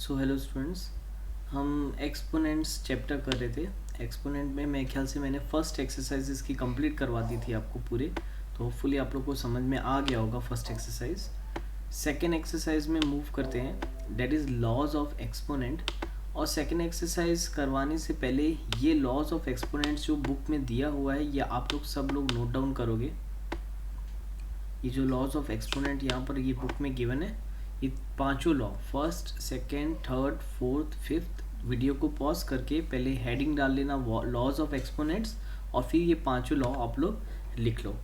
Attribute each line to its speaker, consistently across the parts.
Speaker 1: So hello students, हम exponents chapter कर रहे थे। एक्सपोनेंट में मेरे ख्याल से मैंने फर्स्ट एक्सरसाइज की कंप्लीट करवा दी थी आपको पूरे, तो होपफुली आप लोग को समझ में आ गया होगा फर्स्ट एक्सरसाइज। सेकेंड एक्सरसाइज में मूव करते हैं, that is laws of exponent. और सेकेंड एक्सरसाइज करवाने से पहले ये लॉज ऑफ एक्सपोनेंट्स जो बुक में दिया हुआ है, ये आप लोग सब लोग नोट डाउन करोगे। ये जो लॉज ऑफ एक्सपोनेंट यहाँ पर ये बुक में गिवन है, ये पांचों law, first, second, third, fourth, fifth, video को पॉज करके पहले हेडिंग डाल लेना लॉज ऑफ एक्सपोनेंट्स, और फिर ये पांचों लॉ आप लोग लिख लो।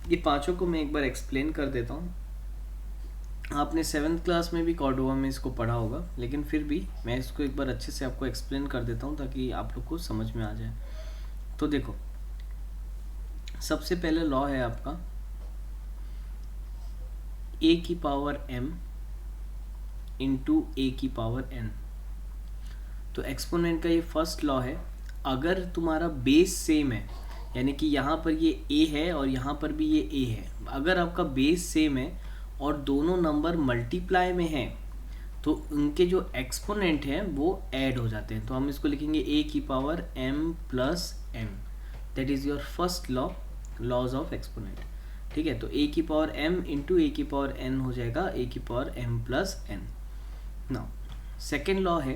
Speaker 1: ये पांचों को मैं एक बार एक्सप्लेन कर देता हूँ। आपने 7th क्लास में भी कॉर्डोवा में इसको पढ़ा होगा, लेकिन फिर भी मैं इसको एक बार अच्छे से आपको एक्सप्लेन कर देता हूँ ताकि आप लोग को समझ में आ जाए। तो देखो, सबसे पहले लॉ है आपका a की पावर m इंटू a की पावर n। तो एक्सपोनेंट का ये फर्स्ट लॉ है, अगर तुम्हारा बेस सेम है, यानी कि यहाँ पर ये a है और यहाँ पर भी ये a है, अगर आपका बेस सेम है और दोनों नंबर मल्टीप्लाई में हैं, तो उनके जो एक्सपोनेंट हैं वो ऐड हो जाते हैं। तो हम इसको लिखेंगे a की power m plus n, that is your first law, laws of exponent. ठीक है, तो a की पावर m इंटू a की पावर n हो जाएगा a की power m plus n। Now second law है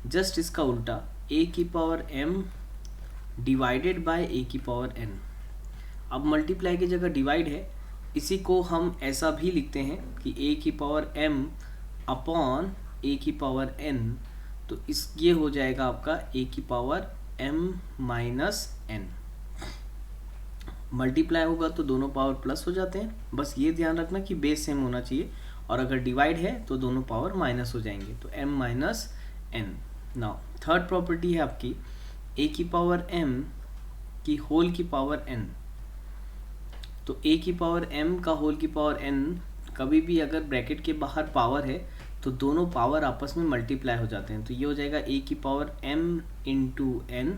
Speaker 1: जस्ट इसका उल्टा, a की power m divided by a की पावर n। अब मल्टीप्लाई की जगह डिवाइड है, इसी को हम ऐसा भी लिखते हैं कि a की पावर m अपॉन a की पावर n। तो इस ये हो जाएगा आपका a की power m minus n। Multiply होगा तो दोनों पावर प्लस हो जाते हैं, बस ये ध्यान रखना कि बेस सेम होना चाहिए, और अगर डिवाइड है तो दोनों पावर माइनस हो जाएंगे, तो m minus n। Now third property है आपकी a की पावर m की होल की पावर n। तो a की पावर m का होल की पावर n, कभी भी अगर ब्रैकेट के बाहर पावर है तो दोनों पावर आपस में मल्टीप्लाई हो जाते हैं, तो ये हो जाएगा a की power m into n।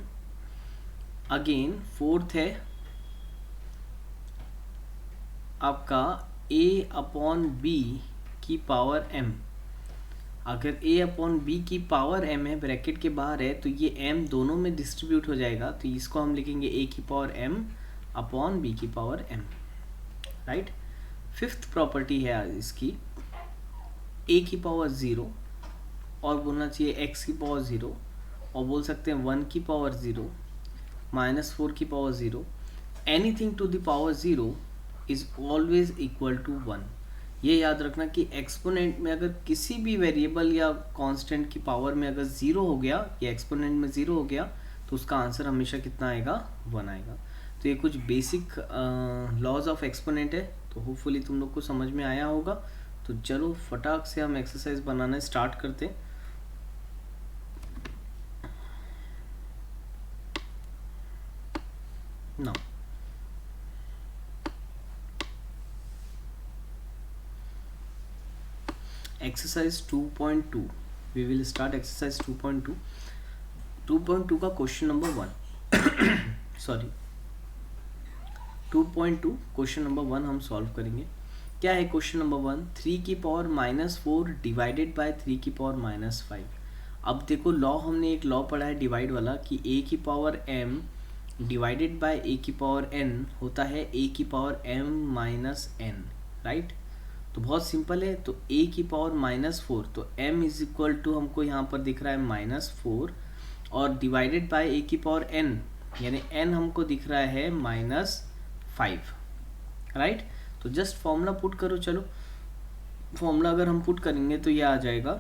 Speaker 1: Again fourth है आपका a अपॉन b की पावर m। अगर a अपॉन b की पावर m है, ब्रैकेट के बाहर है, तो ये m दोनों में डिस्ट्रीब्यूट हो जाएगा, तो इसको हम लिखेंगे a की पावर m अपॉन b की power m। Right. Fifth property है इसकी a की पावर 0, और बोलना चाहिए x की पावर 0, और बोल सकते हैं 1 की पावर 0, -4 की power 0, anything to the power 0 is always equal to 1। ये याद रखना कि एक्सपोनेंट में अगर किसी भी वेरिएबल या कांस्टेंट की पावर में अगर 0 हो गया या एक्सपोनेंट में 0 हो गया, तो उसका आंसर हमेशा कितना आएगा, 1 आएगा। तो ये कुछ बेसिक लॉज ऑफ एक्सपोनेंट है, तो होपफुली तुम लोग को समझ में आया होगा। तो चलो फटाक से हम एक्सरसाइज बनाना स्टार्ट करते हैं। Now exercise 2.2, we will start exercise 2.2। 2.2 का question number 1 sorry 2.2 question number 1 हम सॉल्व करेंगे। क्या है क्वेश्चन नंबर 1? 3 की पावर -4 डिवाइडेड बाय 3 की पावर -5। अब देखो, लॉ हमने एक लॉ पढ़ा है डिवाइड वाला कि a की power m divided by a की पावर n होता है a की power m minus n। Right. तो बहुत सिंपल है, तो a की पावर -4, तो m इज इक्वल टू हमको यहाँ पर दिख रहा है -4, और डिवाइडेड बाय a की पावर n, यानी n हमको दिख रहा है -5। राइट। तो जस्ट फॉर्मूला पुट करो। चलो फॉर्मूला अगर हम पुट करेंगे तो ये आ जाएगा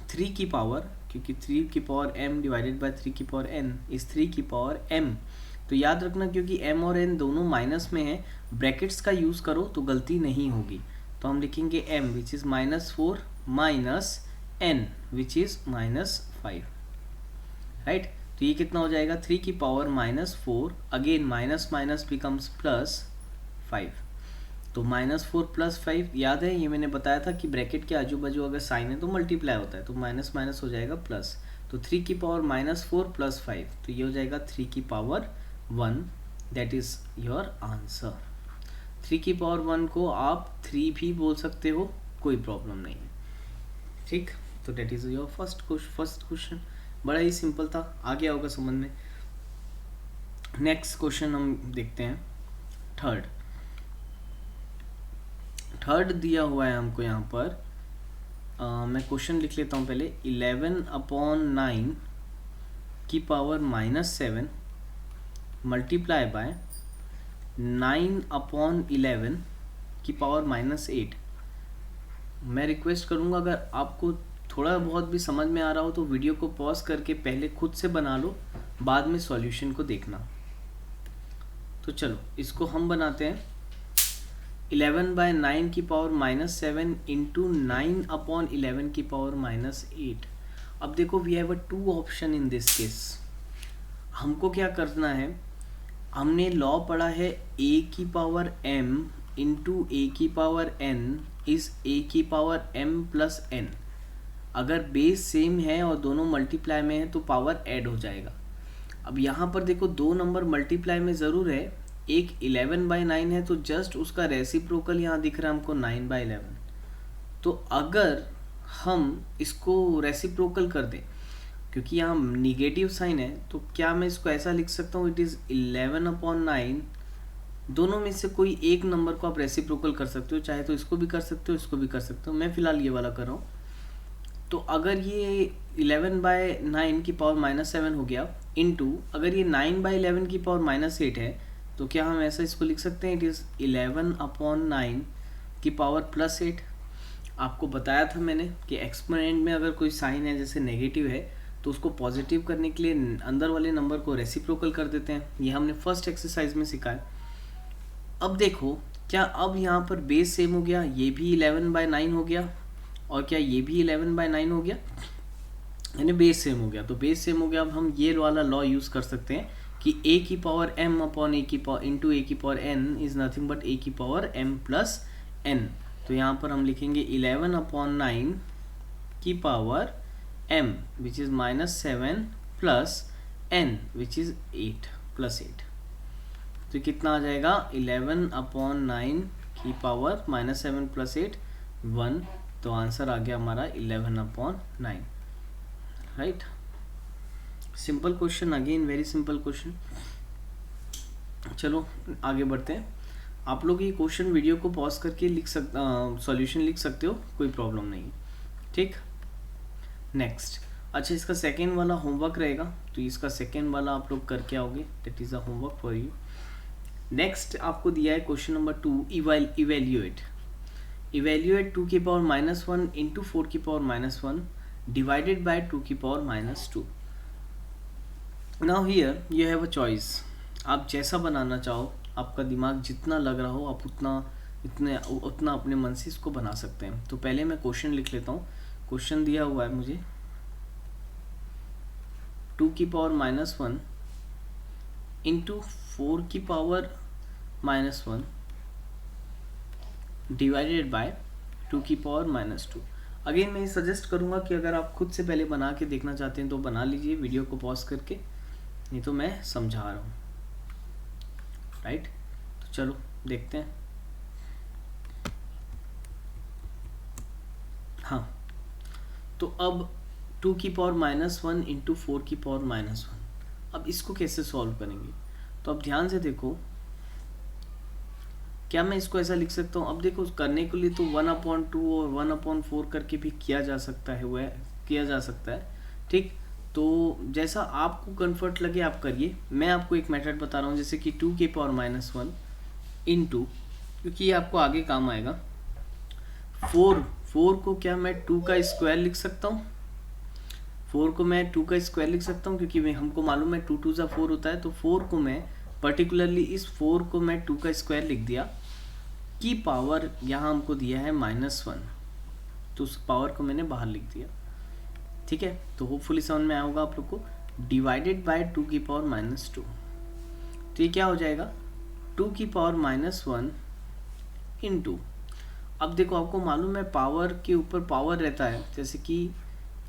Speaker 1: 3 की पावर, क्योंकि 3 की पावर m डिवाइडेड बाय 3 की पावर n इज 3 की पावर m। तो याद रखना, क्योंकि m और n दोनों माइनस में है, ब्रैकेट्स का यूज़ करो तो गलती नहीं होगी। तो हम लिखेंगे m which is -4 minus n which is -5। Right. तो ये कितना हो जाएगा, 3 की power -4, again minus minus becomes +5। तो -4 प्लस 5, याद है ये मैंने बताया था कि ब्रैकेट के आजू बाजू अगर साइन है तो मल्टीप्लाई होता है, तो माइनस माइनस हो जाएगा प्लस। तो 3 की पावर -4 प्लस 5, तो ये हो जाएगा 3 की power 1, that is your answer. 3 की पावर 1 को आप 3 भी बोल सकते हो, कोई प्रॉब्लम नहीं है। ठीक, तो that is your first question. बड़ा ही सिंपल था, आ गया होगा समझ में। नेक्स्ट क्वेश्चन हम देखते हैं थर्ड दिया हुआ है हमको यहाँ पर। मैं क्वेश्चन लिख लेता हूँ पहले। 11/9 की पावर -7 मल्टीप्लाई बाय 9/11 की पावर -8। मैं रिक्वेस्ट करूँगा अगर आपको थोड़ा बहुत भी समझ में आ रहा हो तो वीडियो को पॉज करके पहले खुद से बना लो, बाद में सॉल्यूशन को देखना। तो चलो इसको हम बनाते हैं। 11/9 की पावर -7 इंटू 9/11 की पावर -8। अब देखो we have a 2 option in this case. हमको क्या करना है, हमने लॉ पढ़ा है a की पावर m इंटू a की पावर n इज a की पावर m प्लस n। अगर बेस सेम है और दोनों मल्टीप्लाई में है तो पावर ऐड हो जाएगा। अब यहाँ पर देखो 2 नंबर मल्टीप्लाई में ज़रूर है, एक 11/9 है तो जस्ट उसका रेसिप्रोकल यहाँ दिख रहा है हमको 9/11। तो अगर हम इसको रेसिप्रोकल कर दें, क्योंकि यहाँ निगेटिव साइन है, तो क्या मैं इसको ऐसा लिख सकता हूँ, इट इज़ 11/9। दोनों में से कोई एक नंबर को आप रेसिप्रोकल कर सकते हो, चाहे तो इसको भी कर सकते हो, इसको भी कर सकते हो। मैं फ़िलहाल ये वाला कर रहा हूँ। तो अगर ये 11/9 की पावर -7 हो गया इंटू अगर ये 9/11 की पावर -8 है, तो क्या हम ऐसा इसको लिख सकते हैं, इट इज़ 11/9 की पावर +8। आपको बताया था मैंने कि एक्सपोनेंट में अगर कोई साइन है जैसे नेगेटिव है तो उसको पॉजिटिव करने के लिए अंदर वाले नंबर को रेसिप्रोकल कर देते हैं। ये हमने फर्स्ट एक्सरसाइज में सीखा है। अब देखो क्या अब यहाँ पर बेस सेम हो गया, ये भी 11/9 हो गया और क्या ये भी 11/9 हो गया, यानी बेस सेम हो गया। तो बेस सेम हो गया। अब हम ये वाला लॉ यूज़ कर सकते हैं कि a की पावर m अपॉन a की पावर इंटू a की power n is nothing but a की पावर m प्लस n। तो यहाँ पर हम लिखेंगे 11/9 की power m which is -7 plus n which is 8 plus 8। तो कितना आ जाएगा, 11/9 की पावर -7 प्लस 8 1। तो आंसर आ गया हमारा 11/9, right. Simple question, again very simple question. चलो आगे बढ़ते हैं। आप लोग ये क्वेश्चन वीडियो को पॉज करके सॉल्यूशन लिख सकते हो, कोई प्रॉब्लम नहीं, ठीक। नेक्स्ट, अच्छा इसका सेकेंड वाला होमवर्क रहेगा, तो इसका सेकेंड वाला आप लोग करके आओगे, that is a homework for you. Next आपको दिया है क्वेश्चन नंबर 2, इवेल्यूएट 2 की पावर -1 इंटू 4 की पावर -1 डिवाइडेड बाय 2 की power -2। Now here you have a choice, आप जैसा बनाना चाहो, आपका दिमाग जितना लग रहा हो आप उतना अपने मन से इसको बना सकते हैं। तो पहले मैं क्वेश्चन लिख लेता हूँ। क्वेश्चन दिया हुआ है मुझे 2 की पावर -1 इंटू 4 की पावर -1 डिवाइडेड बाय 2 की पावर -2। अगेन मैं सजेस्ट करूँगा कि अगर आप खुद से पहले बना के देखना चाहते हैं तो बना लीजिए वीडियो को पॉज करके, नहीं तो मैं समझा रहा हूँ, राइट। तो चलो देखते हैं। हाँ, तो अब 2 की पावर -1 इंटू 4 की पावर -1, अब इसको कैसे सॉल्व करेंगे। तो अब ध्यान से देखो, क्या मैं इसको ऐसा लिख सकता हूँ। अब देखो करने के लिए तो 1/2 और 1/4 करके भी किया जा सकता है, ठीक। तो जैसा आपको कंफर्ट लगे आप करिए। मैं आपको एक मेथड बता रहा हूँ, जैसे कि 2 की पावर -1 इंटू, क्योंकि ये आपको आगे काम आएगा, 4 को क्या मैं 2 का स्क्वायर लिख सकता हूँ। 4 को मैं 2 का स्क्वायर लिख सकता हूँ, क्योंकि हमको मालूम है 2 2 ज़ा 4 होता है। तो 4 को मैं पर्टिकुलरली इस 4 को मैं 2 का स्क्वायर लिख दिया, की पावर यहाँ हमको दिया है -1, तो उस पावर को मैंने बाहर लिख दिया, ठीक है। तो होपफुली समझ में आया होगा आप लोग को। डिवाइडेड बाय 2 की पावर -2, तो ये क्या हो जाएगा, 2 की पावर -1 इंटू, अब देखो आपको मालूम है पावर के ऊपर पावर रहता है, जैसे कि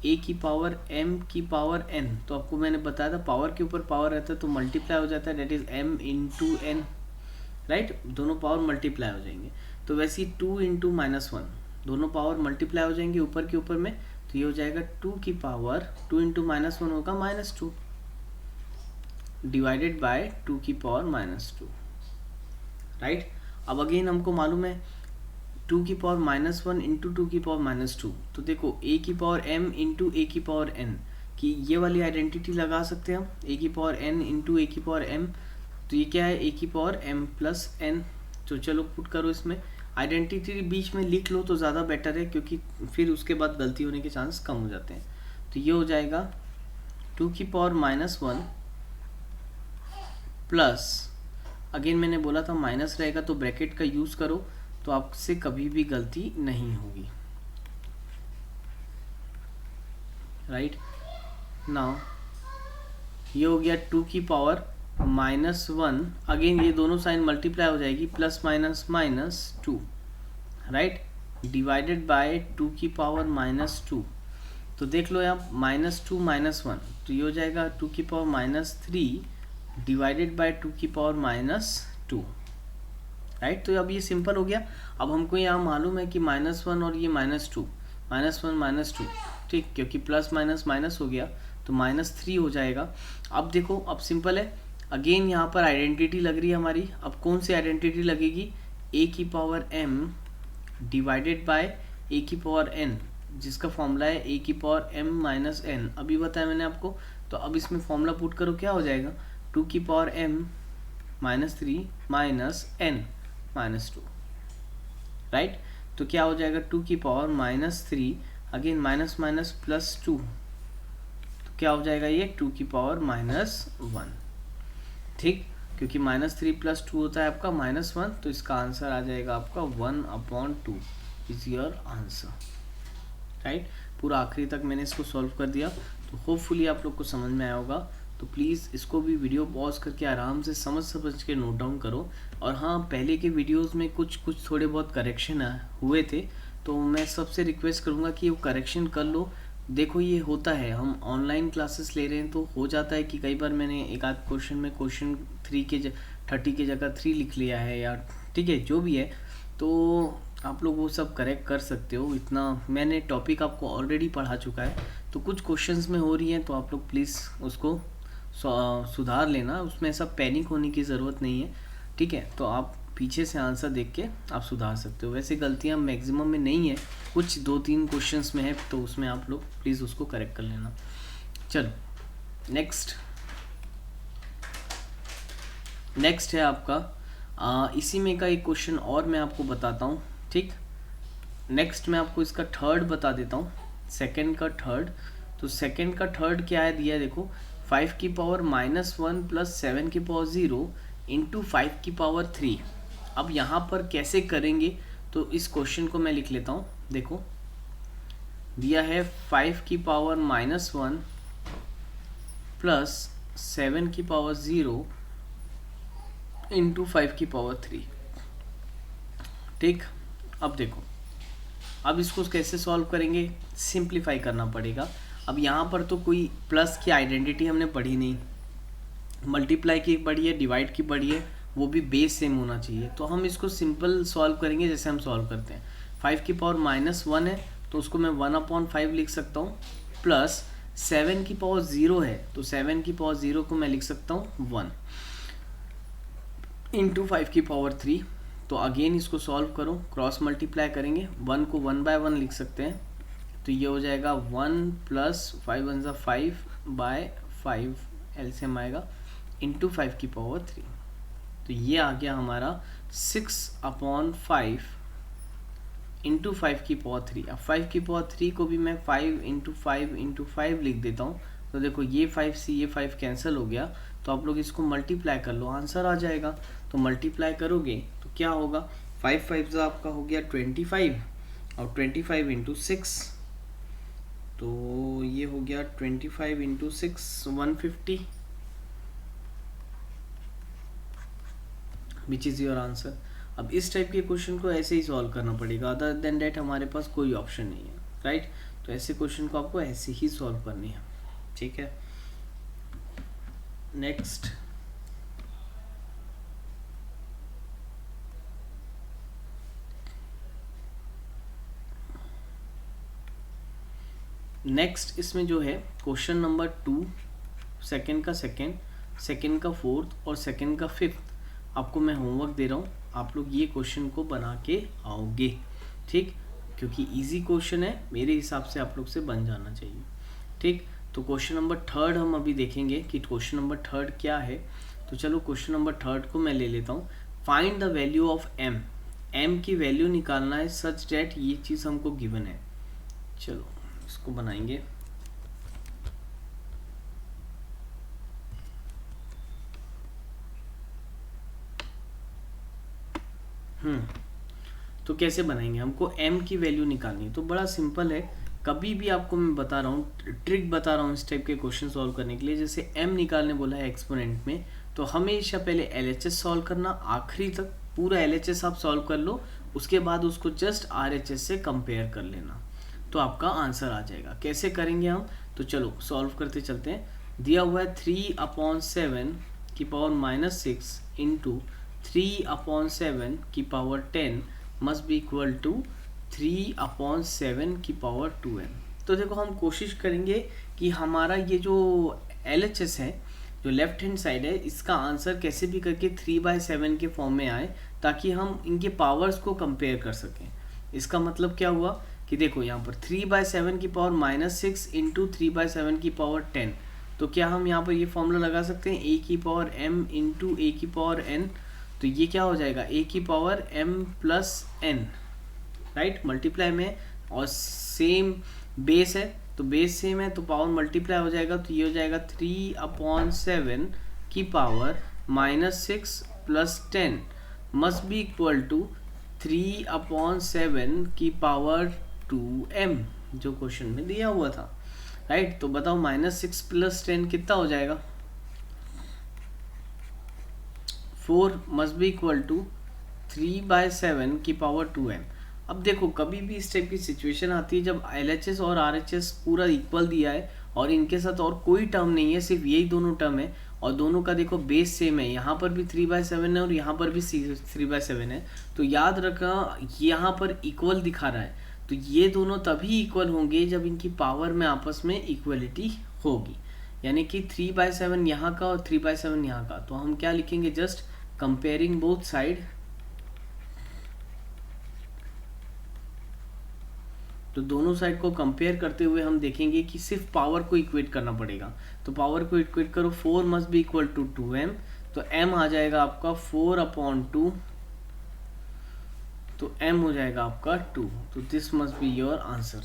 Speaker 1: a की पावर m की पावर n, तो आपको मैंने बताया था पावर के ऊपर पावर रहता है तो मल्टीप्लाई हो जाता है, that is m into n, right. दोनों पावर मल्टीप्लाई हो जाएंगे। तो वैसे ही 2 इंटू -1 दोनों पावर मल्टीप्लाई हो जाएंगे ऊपर के ऊपर में, तो ये हो जाएगा 2 की पावर 2 इंटू -1 होगा -2 डिवाइडेड बाय 2 की पावर -2, राइट। अब अगेन हमको मालूम है 2 की पावर -1 इंटू 2 की पावर -2, तो देखो a की पावर m इंटू a की पावर n की ये वाली आइडेंटिटी लगा सकते हैं हम, a की पावर n इंटू a की पावर m, तो ये क्या है a की पावर m प्लस n। तो चलो पुट करो, इसमें आइडेंटिटी बीच में लिख लो तो ज़्यादा बेटर है, क्योंकि फिर उसके बाद गलती होने के चांस कम हो जाते हैं। तो ये हो जाएगा 2 की पावर -1 प्लस, अगेन मैंने बोला था माइनस रहेगा तो ब्रैकेट का यूज़ करो, तो आपसे कभी भी गलती नहीं होगी, राइट। नाउ ये हो गया 2 की पावर -1, अगेन ये दोनों साइन मल्टीप्लाई हो जाएगी, plus minus -2, right, divided by 2 की पावर -2। तो देख लो यहाँ -2 -1, तो ये हो जाएगा 2 की पावर -3 डिवाइडेड बाय 2 की पावर -2, राइट। तो अब ये सिंपल हो गया। अब हमको यहाँ मालूम है कि -1 और ये -2, -1 -2, ठीक, क्योंकि प्लस माइनस माइनस हो गया तो -3 हो जाएगा। अब देखो, अब सिंपल है, अगेन यहाँ पर आइडेंटिटी लग रही है हमारी। अब कौन सी आइडेंटिटी लगेगी, a की power m divided by a की पावर n, जिसका फॉर्मूला है a की पावर m माइनस n, अभी बताया मैंने आपको। तो अब इसमें फॉर्मूला पुट करो, क्या हो जाएगा, 2 की power m -3 minus n -2, right. तो क्या हो जाएगा, 2 की power -3, again minus minus plus 2, तो क्या हो जाएगा ये 2 की पावर -1, ठीक, क्योंकि -3 + 2 होता है आपका -1, तो इसका आंसर आ जाएगा आपका 1/2 इज योर आंसर, राइट। पूरा आखिरी तक मैंने इसको सॉल्व कर दिया, तो होपफुली आप लोग को समझ में आया होगा। तो प्लीज़ इसको भी वीडियो पॉज करके आराम से समझ के नोट डाउन करो। और हाँ, पहले के वीडियोस में कुछ थोड़े बहुत करेक्शन हुए थे, तो मैं सबसे रिक्वेस्ट करूँगा कि वो करेक्शन कर लो। देखो, ये होता है, हम ऑनलाइन क्लासेस ले रहे हैं, तो हो जाता है कि कई बार मैंने एक आध क्वेश्चन में क्वेश्चन 30 की जगह 3 लिख लिया है, या ठीक है जो भी है, तो आप लोग वो सब करेक्ट कर सकते हो। इतना मैंने टॉपिक आपको ऑलरेडी पढ़ा चुका है, तो कुछ क्वेश्चंस में हो रही हैं, तो आप लोग प्लीज़ उसको सुधार लेना, उसमें ऐसा पैनिक होने की ज़रूरत नहीं है, ठीक है। तो आप पीछे से आंसर देख के आप सुधार सकते हो। वैसे गलतियां मैक्सिमम में नहीं है, कुछ 2-3 क्वेश्चंस में है, तो उसमें आप लोग प्लीज़ उसको करेक्ट कर लेना। चलो नेक्स्ट है आपका इसी में का एक क्वेश्चन और मैं आपको बताता हूँ, ठीक। नेक्स्ट मैं आपको इसका थर्ड बता देता हूँ, सेकंड का थर्ड। तो सेकंड का थर्ड क्या है, दिया है देखो, 5 की पावर -1 प्लस 7 की पावर 0 इंटू 5 की पावर 3। अब यहाँ पर कैसे करेंगे, तो इस क्वेश्चन को मैं लिख लेता हूँ। देखो, दिया है 5 की पावर -1 प्लस 7 की पावर 0 इंटू 5 की पावर 3, ठीक। अब देखो, अब इसको कैसे सॉल्व करेंगे, सिंप्लीफाई करना पड़ेगा। अब यहाँ पर तो कोई प्लस की आइडेंटिटी हमने पढ़ी नहीं, मल्टीप्लाई की पढ़ी है, डिवाइड की पढ़ी है, वो भी बेस सेम होना चाहिए। तो हम इसको सिंपल सॉल्व करेंगे, जैसे हम सॉल्व करते हैं। 5 की पावर -1 है, तो उसको मैं 1/5 लिख सकता हूँ, प्लस 7 की पावर 0 है, तो 7 की पावर 0 को मैं लिख सकता हूँ 1 इंटू 5 की पावर 3। तो अगेन इसको सॉल्व करो, क्रॉस मल्टीप्लाई करेंगे, 1 को 1/1 लिख सकते हैं, तो ये हो जाएगा 1 प्लस 5 1 5/5 एलसीएम आएगा इंटू 5 की पावर 3। तो ये आ गया हमारा 6/5 इंटू 5 की पावर 3। अब 5 की पावर 3 को भी मैं 5 इंटू 5 लिख देता हूँ। तो देखो, ये 5 से ये 5 कैंसिल हो गया, तो आप लोग इसको मल्टीप्लाई कर लो, आंसर आ जाएगा। तो मल्टीप्लाई करोगे तो क्या होगा, 5 5 आपका हो गया 25, और 25 इंटू 6, तो ये हो गया 25 into 6 150, which is your answer. अब इस टाइप के क्वेश्चन को ऐसे ही सॉल्व करना पड़ेगा, अदर देन डैट हमारे पास कोई ऑप्शन नहीं है, राइट। तो ऐसे क्वेश्चन को आपको ऐसे ही सॉल्व करनी है, ठीक है। नेक्स्ट नेक्स्ट इसमें जो है क्वेश्चन नंबर 2, सेकंड का सेकंड, सेकंड का फोर्थ और सेकंड का फिफ्थ आपको मैं होमवर्क दे रहा हूँ। आप लोग ये क्वेश्चन को बना के आओगे, ठीक, क्योंकि इजी क्वेश्चन है, मेरे हिसाब से आप लोग से बन जाना चाहिए, ठीक। तो क्वेश्चन नंबर थर्ड हम अभी देखेंगे कि क्वेश्चन नंबर थर्ड क्या है। तो चलो क्वेश्चन नंबर थर्ड को मैं ले लेता हूँ। Find the value of M, M की वैल्यू निकालना है सच डेट ये चीज़ हमको गिवन है। चलो इसको बनाएंगे। तो कैसे बनाएंगे, हमको m की वैल्यू निकालनी है। तो बड़ा सिंपल है, कभी भी आपको मैं बता रहा हूँ, ट्रिक बता रहा हूँ इस टाइप के क्वेश्चन सॉल्व करने के लिए। जैसे m निकालने बोला है एक्सपोनेंट में, तो हमेशा पहले LHS सॉल्व करना, आखिरी तक पूरा LHS आप सॉल्व कर लो, उसके बाद उसको जस्ट RHS से कंपेयर कर लेना, तो आपका आंसर आ जाएगा। कैसे करेंगे हम, तो चलो सॉल्व करते चलते हैं। दिया हुआ है 3/7 की पावर -6 इंटू 3/7 की power 10 must be equal to 3/7 की पावर 2m। तो देखो हम कोशिश करेंगे कि हमारा ये जो LHS है, जो लेफ्ट हैंड साइड है, इसका आंसर कैसे भी करके 3/7 के फॉर्म में आए, ताकि हम इनके पावर्स को कंपेयर कर सकें। इसका मतलब क्या हुआ कि देखो यहाँ पर 3/7 की पावर -6 इंटू 3/7 की पावर 10, तो क्या हम यहाँ पर ये फॉर्मूला लगा सकते हैं a की पावर m इंटू a की पावर n। तो ये क्या हो जाएगा, a की power m plus n, right, multiply में, और सेम बेस है तो बेस सेम है तो पावर मल्टीप्लाई हो जाएगा। तो ये हो जाएगा 3/7 की power -6 plus 10 must be equal to 3/7 की पावर 2m, जो क्वेश्चन में दिया हुआ था, राइट। तो बताओ -6 प्लस 10 कितना हो जाएगा, 4 मस्ट बी इक्वल टू 3/7 की पावर 2m। अब देखो कभी भी इस टाइप की सिचुएशन आती है जब LHS और RHS पूरा इक्वल दिया है और इनके साथ और कोई टर्म नहीं है, सिर्फ यही दोनों टर्म है, और दोनों का देखो बेस सेम है, यहाँ पर भी 3/7 है और यहाँ पर भी 3/7 है। तो याद रखना यहाँ पर इक्वल दिखा रहा है, तो ये दोनों तभी इक्वल होंगे जब इनकी पावर में आपस में इक्वलिटी होगी, यानी कि 3/7 यहाँ का और 3/7 यहाँ का। तो हम क्या लिखेंगे, जस्ट कंपेयरिंग बोथ साइड। तो दोनों साइड को कंपेयर करते हुए हम देखेंगे कि सिर्फ पावर को इक्वेट करना पड़ेगा। तो पावर को इक्वेट करो, 4 must be equal to 2m, तो m आ जाएगा आपका 4/2, तो m हो जाएगा आपका 2। तो this must be your answer,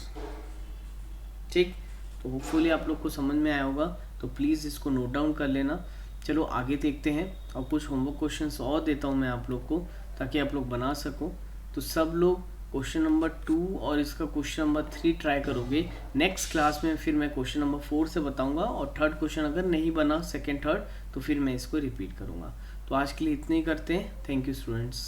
Speaker 1: ठीक। तो होपफुली आप लोग को समझ में आया होगा, तो प्लीज़ इसको नोट डाउन कर लेना। चलो आगे देखते हैं, और कुछ होमवर्क क्वेश्चंस और देता हूँ मैं आप लोग को, ताकि आप लोग बना सको। तो सब लोग क्वेश्चन नंबर 2 और इसका क्वेश्चन नंबर 3 ट्राई करोगे। नेक्स्ट क्लास में फिर मैं क्वेश्चन नंबर 4 से बताऊंगा, और थर्ड क्वेश्चन अगर नहीं बना सेकेंड थर्ड, तो फिर मैं इसको रिपीट करूंगा। तो आज के लिए इतने ही करते हैं। Thank you students.